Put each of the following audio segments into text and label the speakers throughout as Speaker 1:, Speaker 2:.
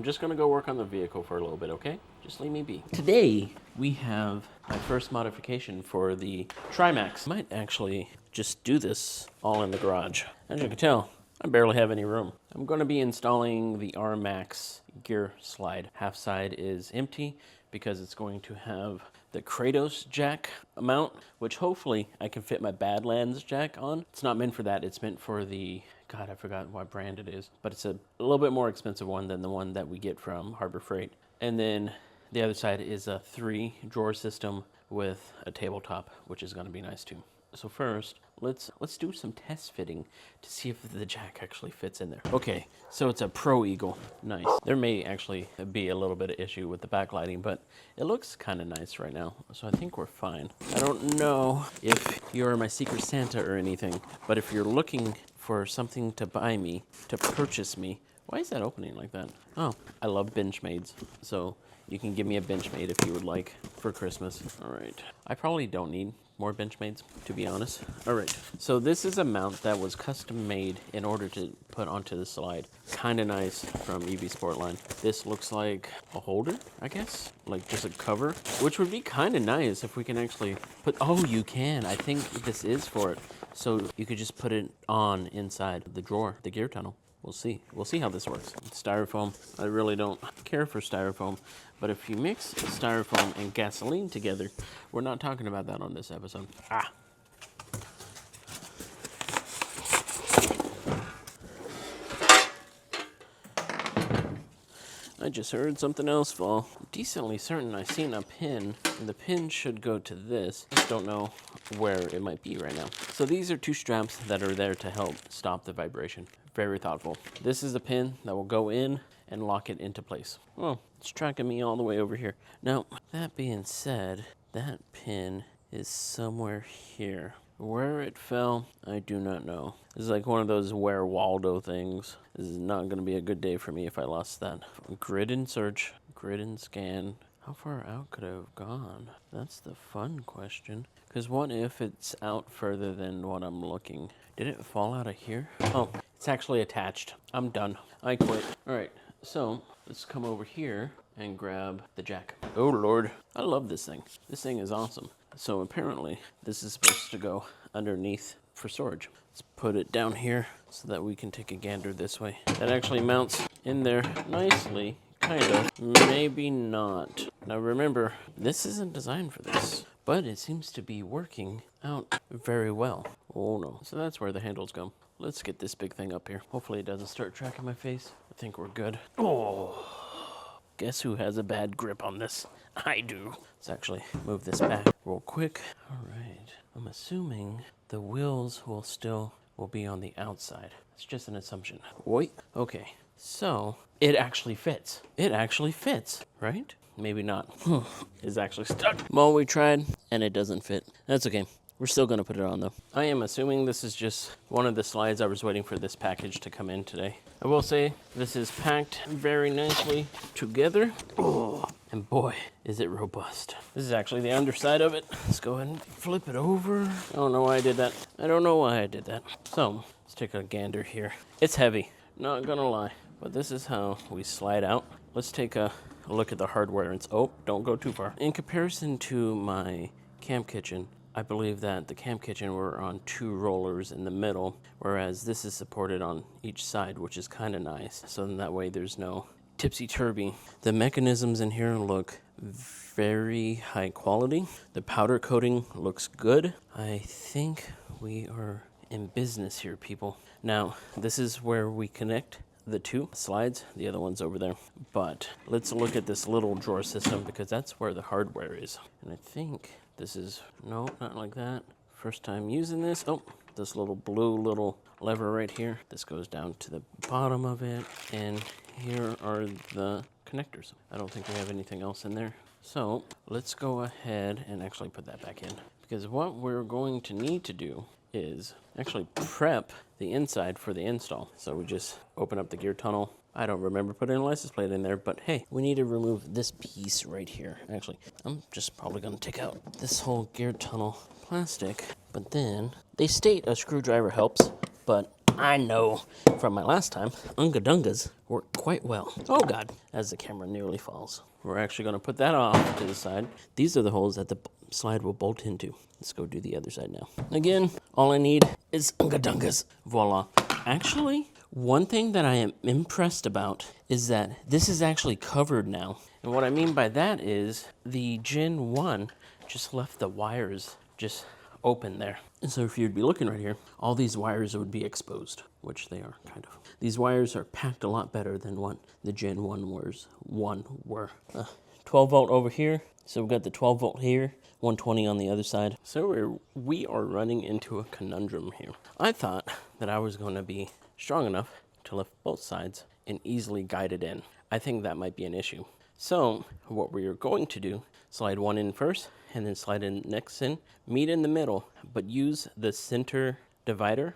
Speaker 1: I'm just gonna go work on the vehicle for a little bit, okay? Just leave me be. Today, we have my first modification for the RMaxx. I might actually just do this all in the garage. As you can tell, I barely have any room. I'm gonna be installing the RMaxx gear slide. Half side is empty because it's going to have the Kratos jack mount, which hopefully I can fit my Badlands jack on. It's not meant for that, it's meant for the, God, I forgot what brand it is, but it's a little bit more expensive one than the one that we get from Harbor Freight. And then the other side is a 3-drawer system with a tabletop, which is gonna be nice too. So first, let's do some test fitting to see if the jack actually fits in there. Okay, so it's a Pro Eagle. Nice. There may actually be a little bit of issue with the backlighting, but it looks kind of nice right now, so I think we're fine. I don't know if you're my secret Santa or anything, but if you're looking for something to buy me, to purchase me, why is that opening like that? Oh, I love Benchmades, so you can give me a Benchmade if you would like for Christmas. All right, I probably don't need more Benchmades, to be honest. All right, so this is a mount that was custom made in order to put onto the slide. Kind of nice from EV Sportline. This looks like a holder, I guess, like just a cover, which would be kind of nice if we can actually put, oh, you can. I think this is for it. So you could just put it on inside the drawer, the gear tunnel. We'll see. We'll see how this works. Styrofoam, I really don't care for styrofoam, but if you mix styrofoam and gasoline together, we're not talking about that on this episode. Ah. I just heard something else fall. I'm decently certain I seen a pin, and the pin should go to this. I just don't know where it might be right now. So these are 2 straps that are there to help stop the vibration. Very thoughtful. This is the pin that will go in and lock it into place. Oh, it's tracking me all the way over here. Now, that being said, that pin is somewhere here. Where it fell, I do not know. This is like one of those Where Waldo things. This is not going to be a good day for me if I lost that. Grid and search, grid and scan. How far out could I have gone? That's the fun question. Because what if it's out further than what I'm looking? Did it fall out of here? Oh, it's actually attached. I'm done. I quit. All right, so let's come over here and grab the jack. Oh, Lord. I love this thing. This thing is awesome. So apparently this is supposed to go underneath for storage. Let's put it down here so that we can take a gander this way. That actually mounts in there nicely, kind of. Maybe not. Now remember, this isn't designed for this, but it seems to be working out very well. Oh no. So that's where the handles go. Let's get this big thing up here. Hopefully it doesn't start tracking my face. I think we're good. Oh. Guess who has a bad grip on this? I do. Let's actually move this back real quick. All right. I'm assuming the wheels will be on the outside. It's just an assumption. Wait. Okay. So it actually fits. It actually fits, right? Maybe not. It's actually stuck. Well, we tried and it doesn't fit. That's okay. We're still going to put it on, though. I am assuming this is just one of the slides. I was waiting for this package to come in today. I will say this is packed very nicely together. Oh, and boy, is it robust. This is actually the underside of it. Let's go ahead and flip it over. I don't know why I did that. I don't know why I did that. So let's take a gander here. It's heavy, not going to lie. But this is how we slide out. Let's take a look at the hardware. It's, oh, don't go too far. In comparison to my camp kitchen, I believe that the camp kitchen were on 2 rollers in the middle, whereas this is supported on each side, which is kind of nice. So then that way there's no tipsy-turvy. The mechanisms in here look very high quality. The powder coating looks good. I think we are in business here, people. Now, this is where we connect the 2 slides. The other one's over there. But let's look at this little drawer system because that's where the hardware is. And I think this is, no, not like that. First time using this. Oh, this little blue little lever right here. This goes down to the bottom of it. And here are the connectors. I don't think we have anything else in there. So let's go ahead and actually put that back in. Because what we're going to need to do is actually prep the inside for the install. So we just open up the gear tunnel. I don't remember putting a license plate in there, but hey, we need to remove this piece right here. Actually, I'm just probably gonna take out this whole gear tunnel plastic, but then they state a screwdriver helps, but I know from my last time, Unga Dungas work quite well. Oh God, as the camera nearly falls. We're actually gonna put that off to the side. These are the holes that the slide will bolt into. Let's go do the other side now. Again, all I need is Unga Dungas. Voila. Actually, one thing that I am impressed about is that this is actually covered now. And what I mean by that is the Gen 1 just left the wires just open there. And so if you'd be looking right here, all these wires would be exposed, which they are kind of. These wires are packed a lot better than what the Gen 1 were. 12 volt over here. So we've got the 12 volt here, 120 on the other side. So we are running into a conundrum here. I thought that I was going to be strong enough to lift both sides and easily guide it in. I think that might be an issue. So what we are going to do, slide one in first and then slide in next in, meet in the middle, but use the center divider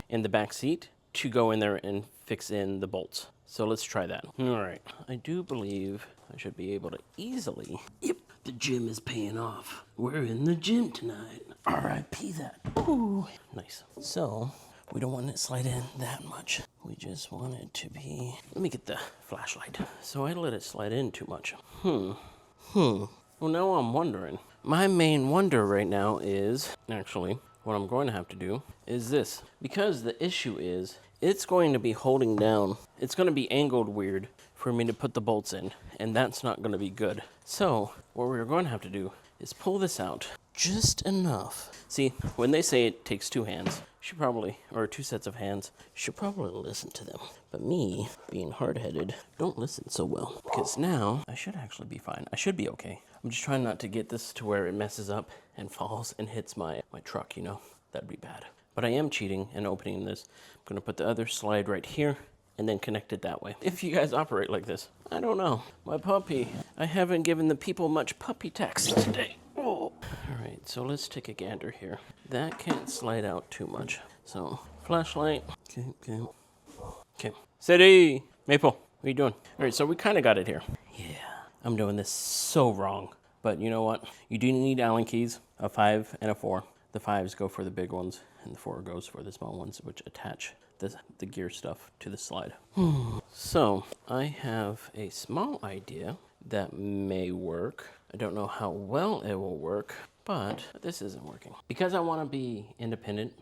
Speaker 1: in the back seat to go in there and fix in the bolts. So let's try that. All right, I do believe I should be able to easily. Yep, the gym is paying off. We're in the gym tonight. R.I.P. that. Ooh, nice. So we don't want it to slide in that much. We just want it to be, let me get the flashlight. So I let it slide in too much. Well, now I'm wondering. My main wonder right now is, actually, what I'm going to have to do is this. Because the issue is, it's going to be holding down. It's going to be angled weird for me to put the bolts in, and that's not going to be good. So what we're going to have to do is pull this out just enough. See, when they say it takes two hands, should probably, or two sets of hands, should probably listen to them. But me, being hard-headed, don't listen so well. Because now, I should actually be fine. I should be okay. I'm just trying not to get this to where it messes up and falls and hits my truck, you know? That'd be bad. But I am cheating and opening this. I'm gonna put the other slide right here and then connect it that way. If you guys operate like this, I don't know. My puppy, I haven't given the people much puppy text today. Oh. All right, so let's take a gander here. That can't slide out too much. So, flashlight. Okay. Steady! Maple, what are you doing? All right, so we kind of got it here. Yeah, I'm doing this so wrong. But you know what? You do need Allen keys, a 5 and a 4. The 5s go for the big ones, and the 4 goes for the small ones, which attach the gear stuff to the slide. So, I have a small idea that may work. I don't know how well it will work, but this isn't working. Because I want to be independent,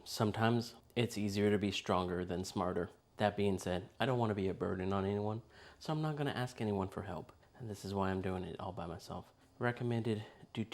Speaker 1: sometimes it's easier to be stronger than smarter. That being said, I don't want to be a burden on anyone, so I'm not going to ask anyone for help. And this is why I'm doing it all by myself. Recommended, do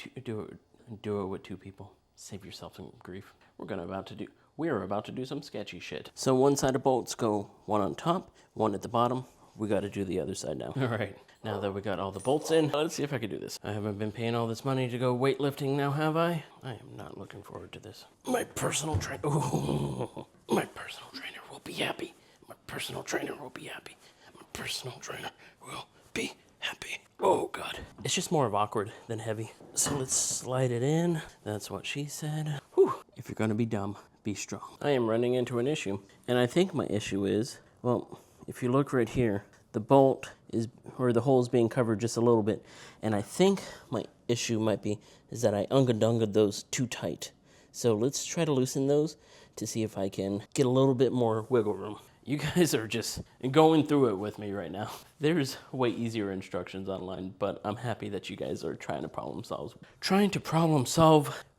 Speaker 1: it with 2 people. Save yourself some grief. We're about to do some sketchy shit. So one side of bolts go one on top, one at the bottom. We got to do the other side now. All right, now that we got all the bolts in, let's see if I can do this. I haven't been paying all this money to go weightlifting now, have I? I am not looking forward to this. My personal trainer, my personal trainer will be happy. My personal trainer will be happy. My personal trainer will be happy. Oh God. It's just more of awkward than heavy. So let's slide it in. That's what she said. Whew. If you're gonna be dumb, be strong. I am running into an issue. And I think my issue is, well, if you look right here, the bolt is, or the hole is being covered just a little bit. And I think my issue might be, is that I unga-dunga those too tight. So let's try to loosen those to see if I can get a little bit more wiggle room. You guys are just going through it with me right now. There's way easier instructions online, but I'm happy that you guys are trying to problem solve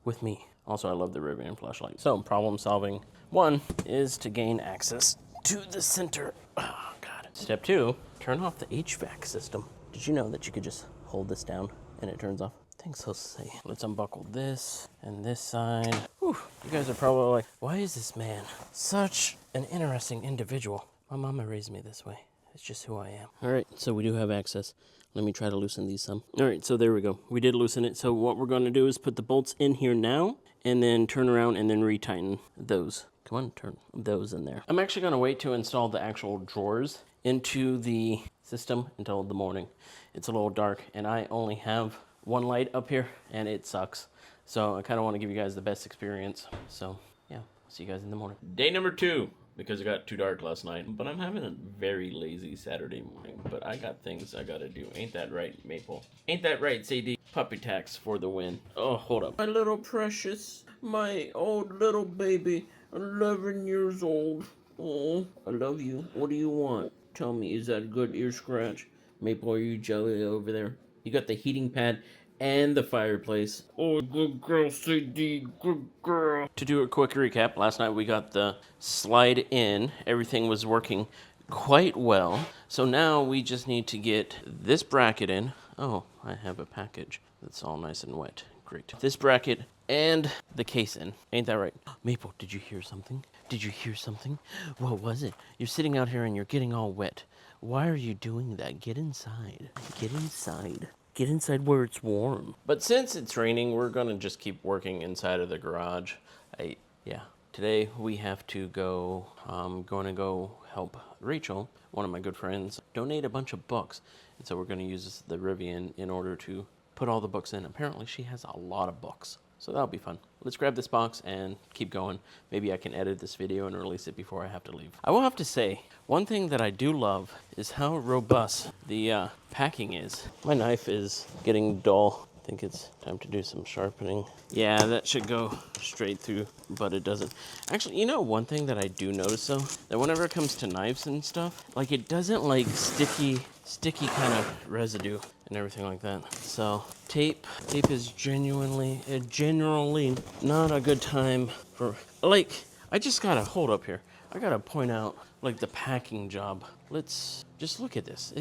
Speaker 1: with me. Also, I love the Rivian flashlight. So, problem solving 1 is to gain access to the center. Oh, God. Step 2, turn off the HVAC system. Did you know that you could just hold this down and it turns off? Thanks, Jose. Let's unbuckle this and this side. Whew. You guys are probably like, why is this man such an interesting individual? My mama raised me this way. It's just who I am. All right, so we do have access. Let me try to loosen these some. All right, so there we go. We did loosen it. So what we're going to do is put the bolts in here now and then turn around and then retighten those. Come on, turn those in there. I'm actually going to wait to install the actual drawers into the system until the morning. It's a little dark and I only have one light up here and it sucks. So I kind of want to give you guys the best experience. So yeah, see you guys in the morning. Day number 2, because it got too dark last night. But I'm having a very lazy Saturday morning. But I got things I got to do. Ain't that right, Maple? Ain't that right, CD? Puppy tax for the win. Oh, hold up. My little precious, my old little baby. 11 years old. Oh, I love you. What do you want? Tell me, is that a good ear scratch? Maple, are you jelly over there? You got the heating pad and the fireplace. Oh, good girl, CD. Good girl. To do a quick recap, last night we got the slide in. Everything was working quite well. So now we just need to get this bracket in. Oh, I have a package that's all nice and wet. Great. This bracket and the case in. Ain't that right? Maple, did you hear something? Did you hear something? What was it? You're sitting out here and you're getting all wet. Why are you doing that? Get inside. Get inside. Get inside where it's warm. But since it's raining, we're gonna just keep working inside of the garage. Yeah. Today we have to go, I'm going to go help Rachel, one of my good friends, donate a bunch of books. And so we're going to use the Rivian in order to put all the books in. Apparently she has a lot of books, so that'll be fun. Let's grab this box and keep going. Maybe I can edit this video and release it before I have to leave. I will have to say, one thing that I do love is how robust the packing is. My knife is getting dull. I think it's time to do some sharpening. Yeah, that should go straight through, but it doesn't. Actually, you know one thing that I do notice though? That whenever it comes to knives and stuff, like it doesn't like sticky kind of residue and everything like that. So tape is generally not a good time for, like, I just gotta hold up here. I gotta point out like the packing job. Let's just look at this.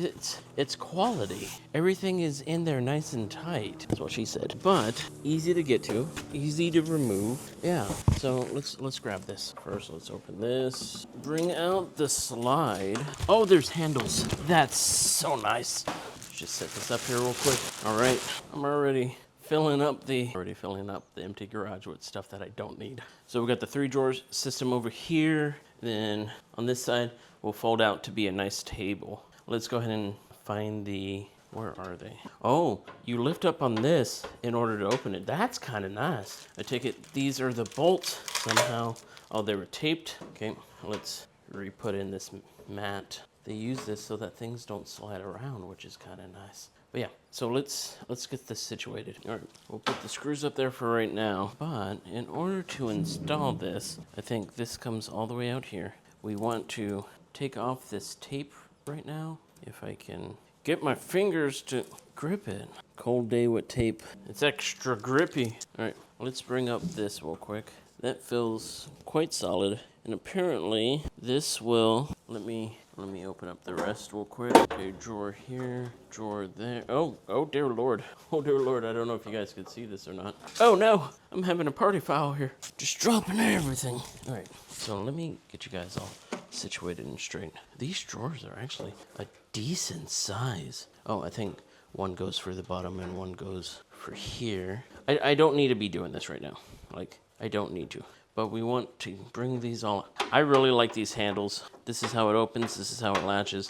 Speaker 1: It's quality. Everything is in there nice and tight. That's what she said. But easy to get to, easy to remove. Yeah. So let's grab this. First, let's open this. Bring out the slide. Oh, there's handles. That's so nice. Just set this up here real quick. All right. I'm already filling up the empty garage with stuff that I don't need. So we got the 3 drawers system over here. Then on this side, will fold out to be a nice table. Let's go ahead and find the, where are they? Oh, you lift up on this in order to open it. That's kind of nice. I take it these are the bolts somehow. Oh, they were taped. Okay, let's re-put in this mat. They use this so that things don't slide around, which is kind of nice. But yeah, so let's get this situated. All right, we'll put the screws up there for right now. But in order to install this, I think this comes all the way out here. We want to take off this tape right now. If I can get my fingers to grip it. Cold day with tape. It's extra grippy. All right, let's bring up this real quick. That feels quite solid. And apparently this will, let me open up the rest real quick. Okay, drawer here, drawer there. Oh dear Lord. Oh dear Lord, I don't know if you guys could see this or not. Oh no, I'm having a party foul here. Just dropping everything. All right, so let me get you guys all situated and straight. These drawers are actually a decent size. Oh, I think one goes for the bottom and one goes for here. I don't need to be doing this right now. Like, I don't need to. But we want to bring these all. I really like these handles. This is how it opens. This is how it latches.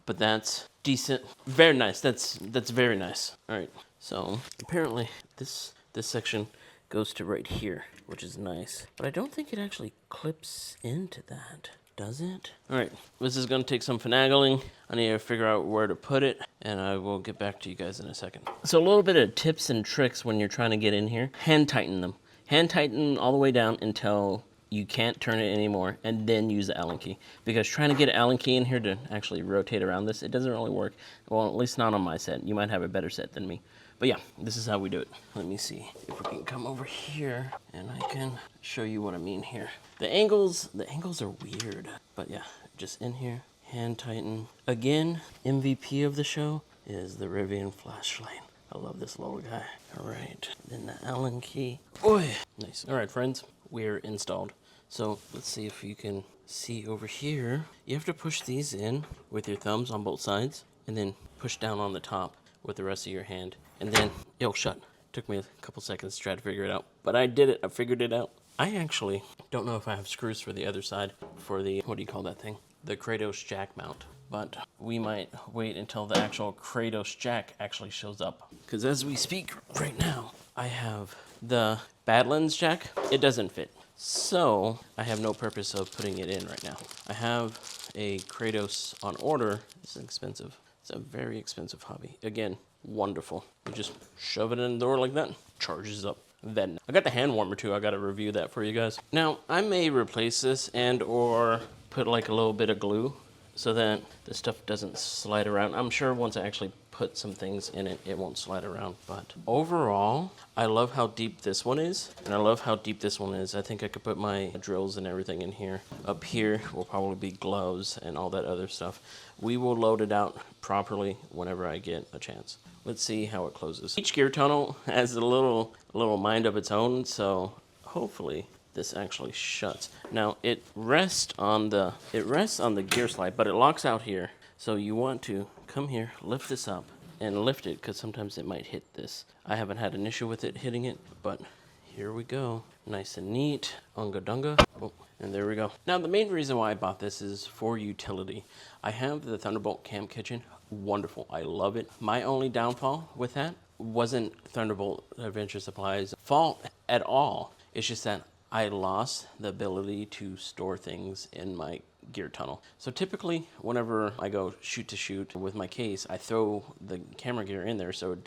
Speaker 1: But that's decent. Very nice. That's very nice. All right. So apparently this section goes to right here, which is nice. But I don't think it actually clips into that. Does it? All right. This is going to take some finagling. I need to figure out where to put it, and I will get back to you guys in a second. So a little bit of tips and tricks when you're trying to get in here. Hand tighten them. Hand tighten all the way down until you can't turn it anymore, and then use the Allen key. Because trying to get an Allen key in here to actually rotate around this, it doesn't really work. Well, at least not on my set. You might have a better set than me. But yeah, this is how we do it. Let me see if we can come over here, and I can show you what I mean here. The angles are weird. But yeah, just in here, hand tighten. Again, MVP of the show is the Rivian flashlight. I love this little guy. All right, then the Allen key. Boy, nice. All right, friends, we're installed. So let's see if you can see over here. You have to push these in with your thumbs on both sides, and then push down on the top with the rest of your hand, and then it'll shut. Took me a couple seconds to try to figure it out, but I did it. I figured it out. I actually don't know if I have screws for the other side for the, what do you call that thing? The Kratos jack mount. But we might wait until the actual Kratos jack actually shows up. Because as we speak right now, I have the Badlands jack. It doesn't fit. So I have no purpose of putting it in right now. I have a Kratos on order. It's expensive. It's a very expensive hobby. Again, wonderful. You just shove it in the door like that, charges up. then I got the hand warmer too. I got to review that for you guys. Now, I may replace this and or put like a little bit of glue so that the stuff doesn't slide around. I'm sure once I actually put some things in it, it won't slide around. But overall, I love how deep this one is, and I love how deep this one is. I think I could put my drills and everything in here. Up here will probably be gloves and all that other stuff. We will load it out properly whenever I get a chance. Let's see how it closes. Each gear tunnel has a little mind of its own, so hopefully this actually shuts. Now it rests on the gear slide, but it locks out here. So you want to come here, lift this up, and lift it because sometimes it might hit this. I haven't had an issue with it hitting it, but here we go. Nice and neat. Unga dunga. Oh, and there we go. Now the main reason why I bought this is for utility. I have the Thunderbolt Camp Kitchen. Wonderful. I love it. My only downfall with that wasn't Thunderbolt Adventure Supply's fault at all. It's just that I lost the ability to store things in my gear tunnel. So typically whenever I go shoot to shoot with my case, I throw the camera gear in there so it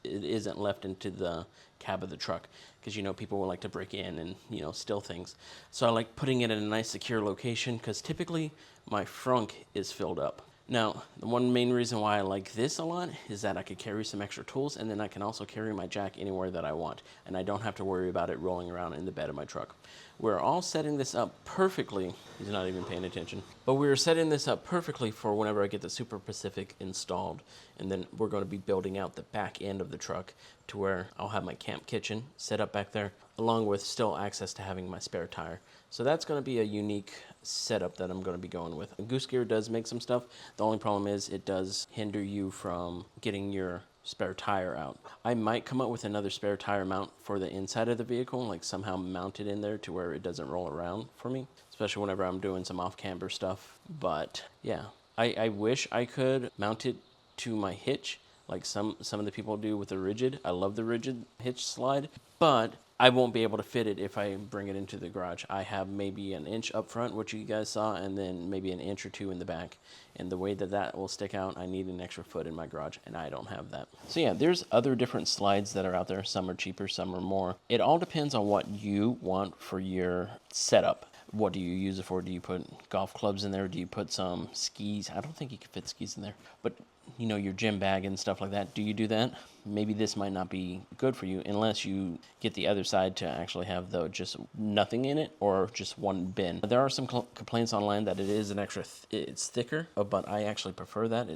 Speaker 1: isn't left into the cab of the truck, because you know people will like to break in and steal things. So I like putting it in a nice secure location because typically my frunk is filled up. Now, the one main reason why I like this a lot is that I could carry some extra tools, and then I can also carry my jack anywhere that I want, and I don't have to worry about it rolling around in the bed of my truck. We're all setting this up perfectly. He's not even paying attention. But we're setting this up perfectly for whenever I get the Super Pacific installed, and then we're going to be building out the back end of the truck to where I'll have my camp kitchen set up back there, along with still access to having my spare tire. So that's going to be a unique setup that I'm going to be going with. Goose Gear does make some stuff. The only problem is it does hinder you from getting your spare tire out. I might come up with another spare tire mount for the inside of the vehicle, like somehow mount it in there to where it doesn't roll around for me, especially whenever I'm doing some off-camber stuff. But yeah, I wish I could mount it to my hitch like some of the people do with the rigid. I love the rigid hitch slide, but I won't be able to fit it if I bring it into the garage. I have maybe an inch up front, which you guys saw, and then maybe an inch or two in the back. And the way that will stick out, I need an extra foot in my garage, and I don't have that. So yeah, there's other different slides that are out there. Some are cheaper, some are more. It all depends on what you want for your setup. What do you use it for? Do you put golf clubs in there? Do you put some skis? I don't think you can fit skis in there, but your gym bag and stuff like that. Do you do that? Maybe this might not be good for you unless you get the other side to actually have just nothing in it or just one bin. There are some complaints online that it is an extra, it's thicker, but I actually prefer that.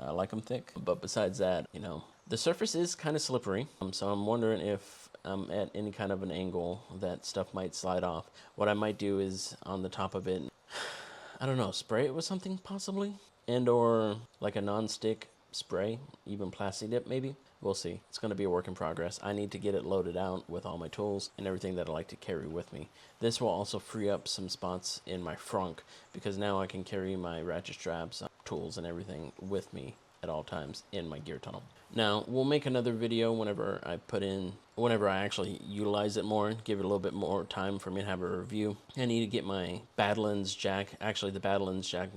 Speaker 1: I like them thick. But besides that, the surface is kind of slippery. So I'm wondering if at any kind of an angle that stuff might slide off. What I might do is on the top of it, I don't know, spray it with something possibly, and or like a non-stick spray, even plastic dip maybe. We'll see. It's going to be a work in progress. I need to get it loaded out with all my tools and everything that I like to carry with me. This will also free up some spots in my frunk because now I can carry my ratchet straps, tools, and everything with me at all times in my gear tunnel. Now, we'll make another video whenever I actually utilize it more, give it a little bit more time for me to have a review. I need to get my Badlands jack. Actually, the Badlands jack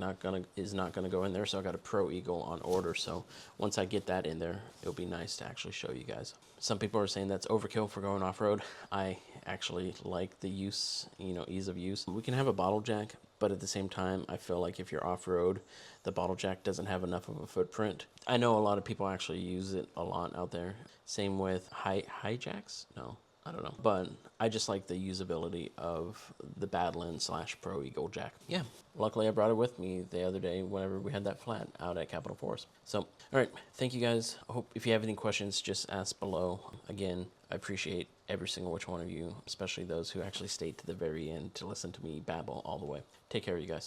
Speaker 1: is not gonna go in there, so I got a Pro Eagle on order. So once I get that in there, it'll be nice to actually show you guys. Some people are saying that's overkill for going off-road. I actually like the use, ease of use. We can have a bottle jack, but at the same time, I feel like if you're off-road, the bottle jack doesn't have enough of a footprint. I know a lot of people actually use it a lot out there. Same with high jacks? No, I don't know. But I just like the usability of the Badlands / Pro Eagle jack. Yeah, luckily I brought it with me the other day whenever we had that flat out at Capitol Forest. So, all right, thank you guys. I hope if you have any questions, just ask below. Again, I appreciate every single which one of you, especially those who actually stayed to the very end to listen to me babble all the way. Take care, you guys.